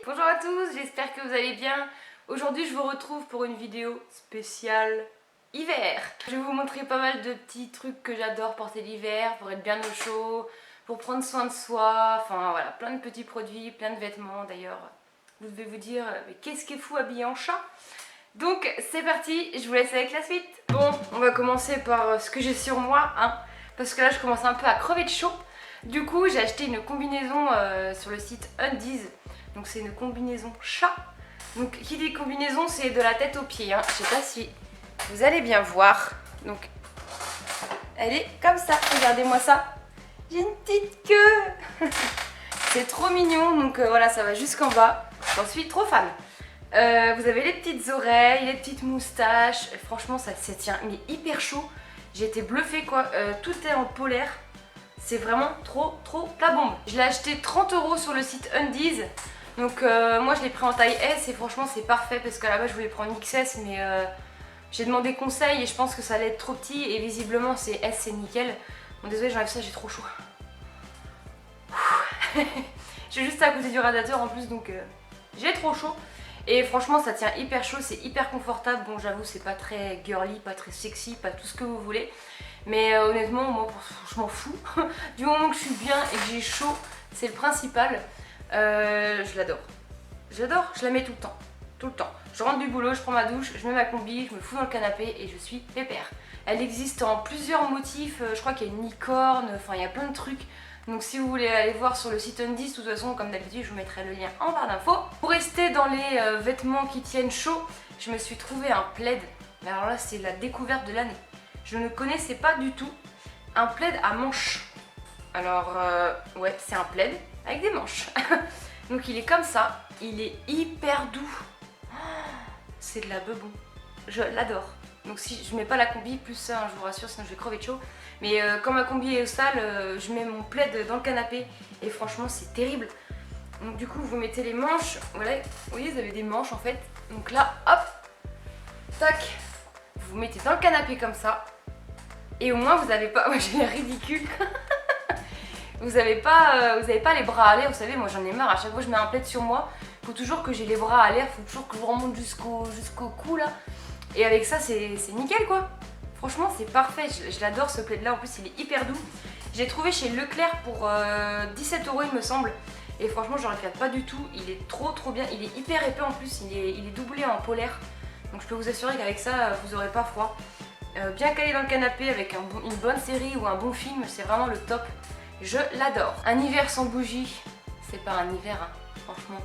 Bonjour à tous, j'espère que vous allez bien. Aujourd'hui je vous retrouve pour une vidéo spéciale hiver. Je vais vous montrer pas mal de petits trucs que j'adore porter l'hiver pour être bien au chaud, pour prendre soin de soi, enfin voilà, plein de petits produits, plein de vêtements d'ailleurs. Vous devez vous dire, mais qu'est-ce qui est fou habillé en chat? Donc c'est parti, je vous laisse avec la suite. Bon, on va commencer par ce que j'ai sur moi, hein, parce que là je commence un peu à crever de chaud. Du coup j'ai acheté une combinaison sur le site Undies. Donc c'est une combinaison chat. Donc qui dit combinaison, c'est de la tête aux pieds, hein. Je sais pas si vous allez bien voir. Donc elle est comme ça, regardez-moi ça. J'ai une petite queue. C'est trop mignon, donc voilà, ça va jusqu'en bas. J'en suis trop fan. Vous avez les petites oreilles, les petites moustaches. Franchement ça tient, mais hyper chaud. J'ai été bluffée quoi. Tout est en polaire. C'est vraiment trop la bombe. Je l'ai acheté 30 € sur le site Undies. Donc moi je l'ai pris en taille S et franchement c'est parfait parce qu'à la base je voulais prendre XS mais j'ai demandé conseil et je pense que ça allait être trop petit et visiblement c'est S, c'est nickel. Bon désolé, j'enlève ça, j'ai trop chaud. Je suis juste à côté du radiateur en plus donc j'ai trop chaud. Et franchement ça tient hyper chaud, c'est hyper confortable. Bon j'avoue c'est pas très girly, pas très sexy, pas tout ce que vous voulez. Mais honnêtement moi je m'en fous. Du moment que je suis bien et que j'ai chaud, c'est le principal. Je l'adore. J'adore, je la mets tout le temps. Tout le temps. Je rentre du boulot, je prends ma douche, je mets ma combi, je me fous dans le canapé et je suis pépère. Elle existe en plusieurs motifs, je crois qu'il y a une licorne, enfin il y a plein de trucs. Donc si vous voulez aller voir sur le site Undies, de toute façon comme d'habitude je vous mettrai le lien en barre d'infos. Pour rester dans les vêtements qui tiennent chaud, je me suis trouvé un plaid. Mais alors là c'est la découverte de l'année. Je ne connaissais pas du tout un plaid à manches. Alors ouais, c'est un plaid avec des manches. Donc il est comme ça, il est hyper doux. C'est de la bebon. Je l'adore. Donc si je mets pas la combi plus ça, hein, je vous rassure, sinon je vais crever de chaud. Mais quand ma combi est au sale, je mets mon plaid dans le canapé et franchement c'est terrible. Donc du coup vous mettez les manches, voilà, vous voyez vous avez des manches en fait. Donc là hop, tac, vous mettez dans le canapé comme ça. Et au moins vous n'avez pas, moi j'ai l'air ridicule. Vous avez pas les bras à l'air, vous savez, moi j'en ai marre, à chaque fois que je mets un plaid sur moi, il faut toujours que j'ai les bras à l'air, il faut toujours que je remonte jusqu'au cou là. Et avec ça c'est nickel quoi. Franchement c'est parfait, je l'adore ce plaid là, en plus il est hyper doux. J'ai trouvé chez Leclerc pour 17 € il me semble. Et franchement je ne regrette pas du tout, il est trop bien, il est hyper épais en plus, il est doublé en polaire. Donc je peux vous assurer qu'avec ça vous n'aurez pas froid. Bien calé dans le canapé avec une bonne série ou un bon film, c'est vraiment le top. Je l'adore. Un hiver sans bougies, c'est pas un hiver, hein. Franchement,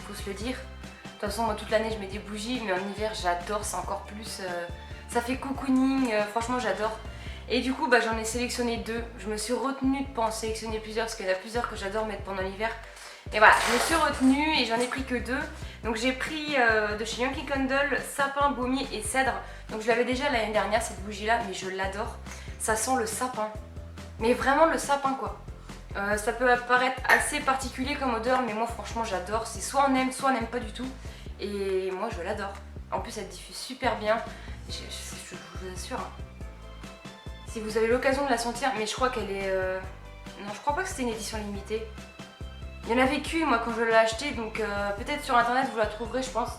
faut se le dire. De toute façon, moi toute l'année je mets des bougies, mais en hiver j'adore, c'est encore plus. Ça fait cocooning, franchement j'adore. Et du coup, bah, j'en ai sélectionné 2. Je me suis retenue de pas en sélectionner plusieurs parce qu'il y en a plusieurs que j'adore mettre pendant l'hiver. Et voilà, je me suis retenue et j'en ai pris que 2. Donc j'ai pris de chez Yankee Candle, sapin, baumier et cèdre. Donc je l'avais déjà l'année dernière cette bougie là, mais je l'adore. Ça sent le sapin. Mais vraiment le sapin quoi. Ça peut paraître assez particulier comme odeur, mais moi franchement j'adore. C'est soit on n'aime pas du tout. Et moi je l'adore. En plus elle diffuse super bien. Je vous assure. Hein. Si vous avez l'occasion de la sentir, mais je crois qu'elle est... Non, je crois pas que c'était une édition limitée. Il y en avait qu'une moi quand je l'ai achetée, donc peut-être sur internet vous la trouverez je pense.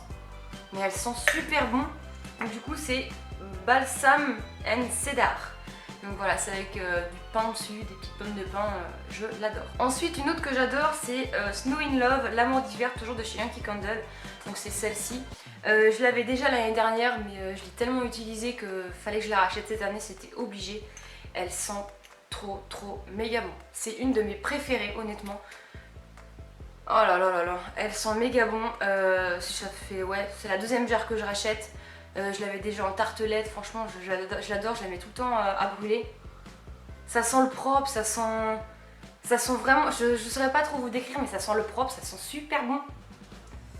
Mais elle sent super bon. Donc du coup c'est Balsam and Cedar. Donc voilà, c'est avec du pain dessus, des petites pommes de pain, je l'adore. Ensuite, une autre que j'adore, c'est Snow in Love, l'amour d'hiver, toujours de chez Yankee Candle. Donc c'est celle-ci. Je l'avais déjà l'année dernière, mais je l'ai tellement utilisée que fallait que je la rachète cette année, c'était obligé. Elle sent trop méga bon. C'est une de mes préférées, honnêtement. Oh là là là là, elle sent méga bon. Ça fait, ouais, c'est la deuxième jarre que je rachète. Je l'avais déjà en tartelette, franchement je l'adore, je la mets tout le temps à brûler. Ça sent le propre, ça sent vraiment, je ne saurais pas trop vous décrire mais ça sent le propre, ça sent super bon.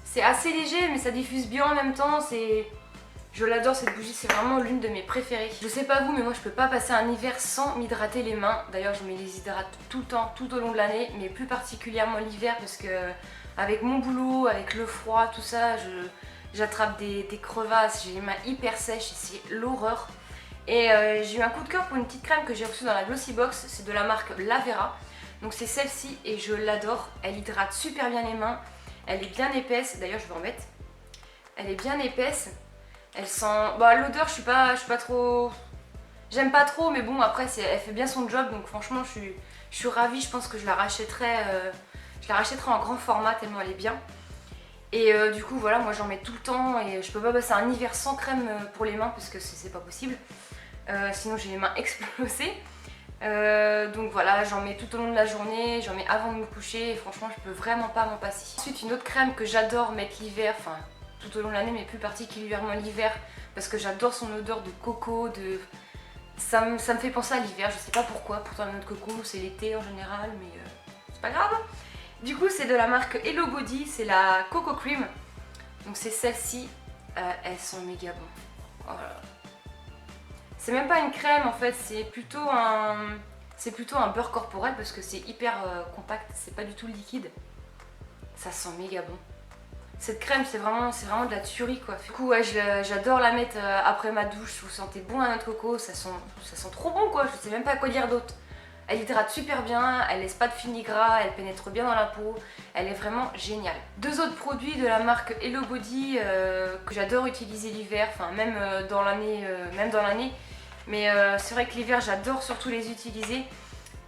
C'est assez léger mais ça diffuse bien en même temps, je l'adore cette bougie, c'est vraiment l'une de mes préférées. Je sais pas vous mais moi je peux pas passer un hiver sans m'hydrater les mains. D'ailleurs je me les hydrate tout le temps, tout au long de l'année, mais plus particulièrement l'hiver parce que avec mon boulot, avec le froid, tout ça, j'attrape des crevasses, j'ai les mains hyper sèches et c'est l'horreur. Et j'ai eu un coup de cœur pour une petite crème que j'ai reçue dans la Glossy Box, c'est de la marque Lavera. Donc c'est celle-ci et je l'adore, elle hydrate super bien les mains. Elle est bien épaisse, d'ailleurs je vais en mettre. Elle est bien épaisse. Elle sent... Bah l'odeur je suis pas trop... J'aime pas trop mais bon après elle fait bien son job donc franchement je suis ravie. Je pense que je la rachèterai en grand format tellement elle est bien. Et du coup voilà, moi j'en mets tout le temps et je peux pas passer un hiver sans crème pour les mains parce que c'est pas possible. Sinon j'ai les mains explosées. Donc voilà, j'en mets tout au long de la journée, j'en mets avant de me coucher et franchement je peux vraiment pas m'en passer. Ensuite une autre crème que j'adore mettre l'hiver, enfin tout au long de l'année mais plus particulièrement l'hiver parce que j'adore son odeur de coco, ça me fait penser à l'hiver, je sais pas pourquoi, pourtant la noix de coco c'est l'été en général mais c'est pas grave. Du coup c'est de la marque Hello Body, c'est la Coco Cream, donc c'est celle-ci, elles sont méga bon. Voilà. C'est même pas une crème en fait, c'est plutôt un beurre corporel parce que c'est hyper compact, c'est pas du tout liquide. Ça sent méga bon. Cette crème c'est vraiment de la tuerie quoi. Du coup ouais, j'adore la mettre après ma douche, vous sentez bon la noix de coco, ça sent trop bon quoi, je sais même pas quoi dire d'autre. Elle hydrate super bien, elle laisse pas de fini gras, elle pénètre bien dans la peau, elle est vraiment géniale. Deux autres produits de la marque Hello Body que j'adore utiliser l'hiver, enfin même dans l'année, mais c'est vrai que l'hiver j'adore surtout les utiliser.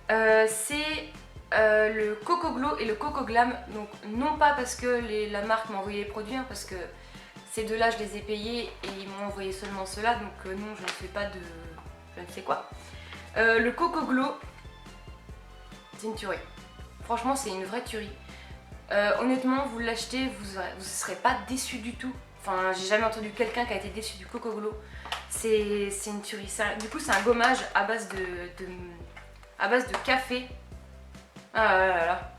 C'est le Coco Glow et le Coco Glam, donc non pas parce que la marque m'a envoyé les produits, hein, parce que ces deux-là je les ai payés et ils m'ont envoyé seulement ceux-là, donc non je ne fais pas de je ne sais quoi. Le Coco Glow, c'est une tuerie. Franchement c'est une vraie tuerie. Honnêtement vous l'achetez, vous ne serez pas déçu du tout. Enfin j'ai jamais entendu quelqu'un qui a été déçu du Coco Glow. C'est une tuerie. Du coup c'est un gommage à base de café. Ah là là.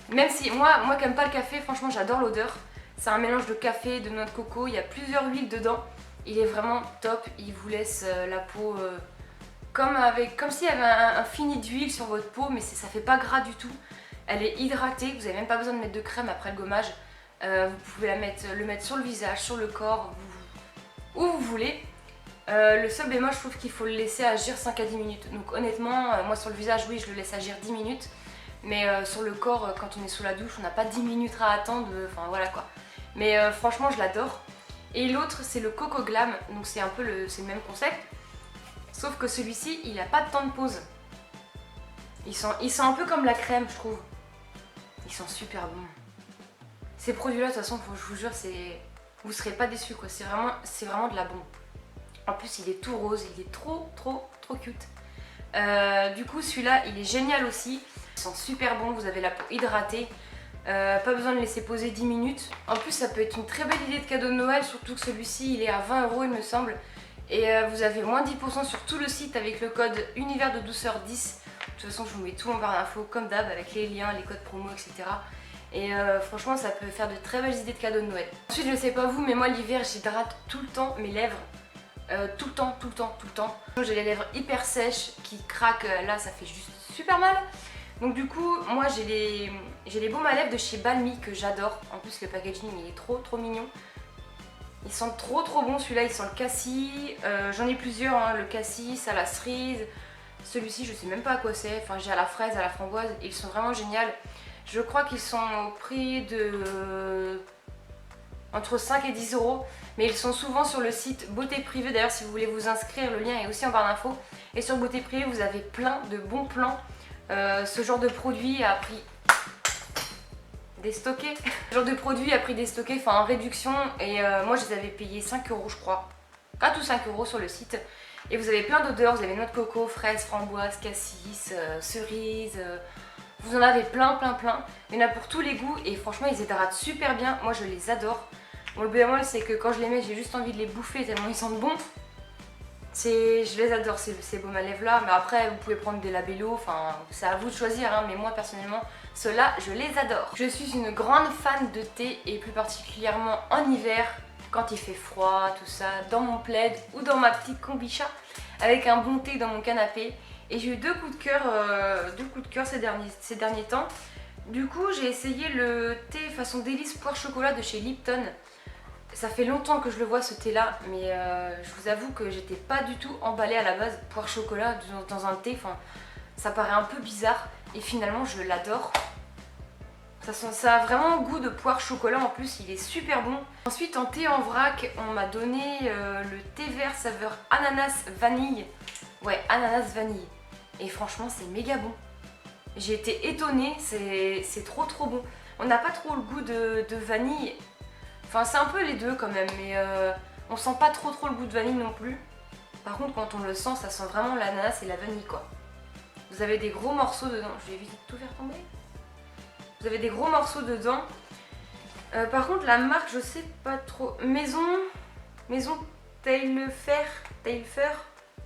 Même si moi qui aime pas le café, franchement j'adore l'odeur. C'est un mélange de café, de noix de coco, il y a plusieurs huiles dedans. Il est vraiment top, il vous laisse la peau comme s'il y avait un fini d'huile sur votre peau, mais ça fait pas gras du tout. Elle est hydratée, vous n'avez même pas besoin de mettre de crème après le gommage. Vous pouvez le mettre sur le visage, sur le corps, où vous voulez. Le seul bémol, je trouve qu'il faut le laisser agir 5 à 10 minutes. Donc honnêtement, moi sur le visage, oui, je le laisse agir 10 minutes. Mais sur le corps, quand on est sous la douche, on n'a pas 10 minutes à attendre. Enfin voilà quoi. Mais franchement, je l'adore. Et l'autre, c'est le Coco Glam. Donc c'est un peu le même concept. Sauf que celui-ci, il n'a pas de temps de pause. Il sent un peu comme la crème, je trouve. Ils sont super bons. Ces produits-là, de toute façon, je vous jure, vous serez pas déçus quoi. C'est vraiment de la bombe. En plus il est tout rose, il est trop cute. Du coup celui-là il est génial aussi. Il sent super bon, vous avez la peau hydratée. Pas besoin de laisser poser 10 minutes. En plus ça peut être une très belle idée de cadeau de Noël, surtout que celui-ci il est à 20 € il me semble. Et vous avez moins 10% sur tout le site avec le code univers de douceur 10. De toute façon je vous mets tout en barre d'infos comme d'hab avec les liens, les codes promo etc. Et franchement ça peut faire de très belles idées de cadeaux de Noël. Ensuite je sais pas vous mais moi l'hiver j'hydrate tout le temps mes lèvres. Tout le temps. J'ai les lèvres hyper sèches qui craquent, là ça fait juste super mal. Donc du coup moi j'ai les baumes à lèvres de chez Balmy que j'adore. En plus le packaging il est trop mignon. Ils sentent trop bon, celui-là il sent le cassis. J'en ai plusieurs, hein, le cassis, à la cerise. Celui-ci je sais même pas à quoi c'est. Enfin j'ai à la fraise, à la framboise. Ils sont vraiment géniaux. Je crois qu'ils sont au prix de entre 5 et 10 €, mais ils sont souvent sur le site Beauté Privée. D'ailleurs si vous voulez vous inscrire, le lien est aussi en barre d'infos. Et sur Beauté Privée vous avez plein de bons plans. Ce genre de produit a prix déstocké. Ce genre de produit a prix déstocké, enfin en réduction. Et moi je les avais payés 5 € je crois. 4 ou 5 € sur le site. Et vous avez plein d'odeurs, vous avez noix de coco, fraise, framboise, cassis, cerise. Vous en avez plein. Il y en a pour tous les goûts et franchement ils hydratent super bien. Moi je les adore. Bon, le bémol c'est que quand je les mets j'ai juste envie de les bouffer tellement ils sentent bon. Je les adore ces baumes à lèvres là, mais après vous pouvez prendre des labellos, enfin c'est à vous de choisir hein, mais moi personnellement ceux-là je les adore. Je suis une grande fan de thé et plus particulièrement en hiver quand il fait froid, tout ça, dans mon plaid ou dans ma petite kombucha avec un bon thé dans mon canapé. Et j'ai eu deux coups de cœur ces derniers temps. Du coup j'ai essayé le thé façon délice poire chocolat de chez Lipton. Ça fait longtemps que je le vois ce thé là, mais je vous avoue que j'étais pas du tout emballée à la base poire chocolat dans un thé. Enfin, ça paraît un peu bizarre et finalement je l'adore. Ça a vraiment goût de poire chocolat, en plus il est super bon. Ensuite en thé en vrac, on m'a donné le thé vert saveur ananas vanille. Ouais, ananas vanille. Et franchement c'est méga bon. J'ai été étonnée, c'est trop bon. On n'a pas trop le goût de vanille. Enfin c'est un peu les deux quand même, mais on sent pas trop le goût de vanille non plus. Par contre quand on le sent, ça sent vraiment l'ananas et la vanille quoi. Vous avez des gros morceaux dedans. Je vais éviter de tout faire tomber. Vous avez des gros morceaux dedans. Par contre la marque je sais pas trop. Maison Taillefer,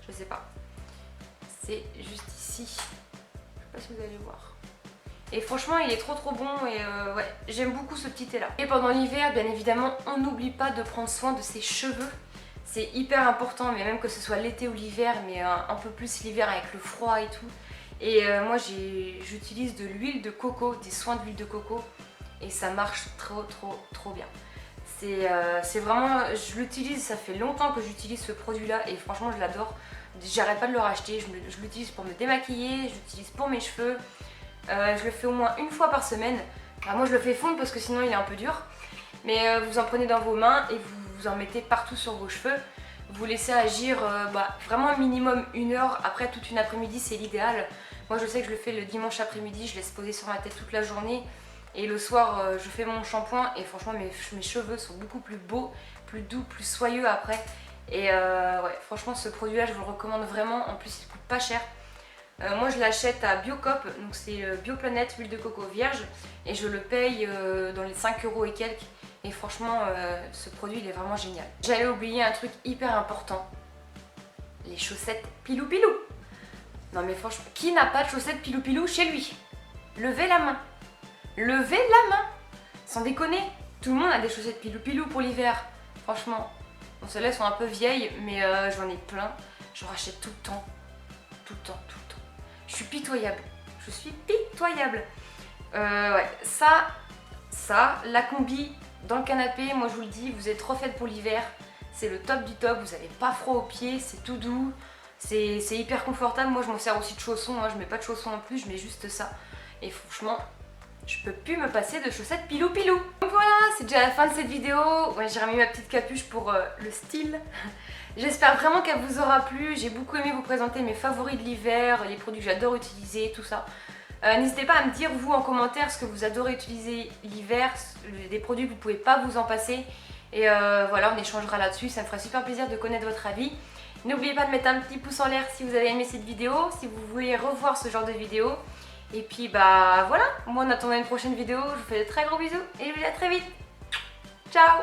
je sais pas. C'est juste ici. Je sais pas si vous allez voir. Et franchement il est trop bon et ouais, j'aime beaucoup ce petit thé là. Et pendant l'hiver bien évidemment on n'oublie pas de prendre soin de ses cheveux. C'est hyper important, mais même que ce soit l'été ou l'hiver, mais un peu plus l'hiver avec le froid et tout. Et moi j'utilise de l'huile de coco, des soins d'huile de coco et ça marche trop bien. C'est vraiment, je l'utilise, ça fait longtemps que j'utilise ce produit là et franchement je l'adore. J'arrête pas de le racheter, je l'utilise pour me démaquiller, je l'utilise pour mes cheveux. Je le fais au moins une fois par semaine. Alors moi je le fais fondre parce que sinon il est un peu dur. Mais vous en prenez dans vos mains et vous en mettez partout sur vos cheveux. Vous laissez agir vraiment un minimum 1 heure. Après toute une après-midi c'est l'idéal. Moi je sais que je le fais le dimanche après-midi, je laisse poser sur ma tête toute la journée. Et le soir je fais mon shampoing et franchement mes cheveux sont beaucoup plus beaux, plus doux, plus soyeux après. Et ouais, franchement ce produit là je vous le recommande vraiment. En plus il coûte pas cher. Moi je l'achète à Biocop, donc c'est Bioplanète huile de coco vierge. Et je le paye dans les 5 € et quelques. Et franchement, ce produit il est vraiment génial. J'allais oublier un truc hyper important. Les chaussettes Pilou Pilou. Non mais franchement, qui n'a pas de chaussettes Pilou Pilou chez lui? Levez la main. Levez la main. Sans déconner, tout le monde a des chaussettes Pilou Pilou pour l'hiver. Franchement, bon, celles-là sont un peu vieilles, mais j'en ai plein. J'en rachète tout le temps. Tout le temps. Je suis pitoyable. Je suis pitoyable. Ouais, ça, la combi dans le canapé, moi je vous le dis, vous êtes refaite pour l'hiver, c'est le top du top, vous n'avez pas froid aux pieds, c'est tout doux, c'est hyper confortable. Moi je m'en sers aussi de chaussons, hein. Je mets pas de chaussons en plus, je mets juste ça. Et franchement, je peux plus me passer de chaussettes Pilou Pilou. Donc voilà, c'est déjà la fin de cette vidéo. Ouais, j'ai remis ma petite capuche pour le style. J'espère vraiment qu'elle vous aura plu. J'ai beaucoup aimé vous présenter mes favoris de l'hiver, les produits que j'adore utiliser, tout ça. N'hésitez pas à me dire vous en commentaire ce que vous adorez utiliser l'hiver, des produits que vous ne pouvez pas vous en passer. Et voilà, on échangera là-dessus, ça me ferait super plaisir de connaître votre avis. N'oubliez pas de mettre un petit pouce en l'air si vous avez aimé cette vidéo, si vous voulez revoir ce genre de vidéo. Et puis bah voilà, moi en attendant une prochaine vidéo, je vous fais de très gros bisous et je vous dis à très vite. Ciao.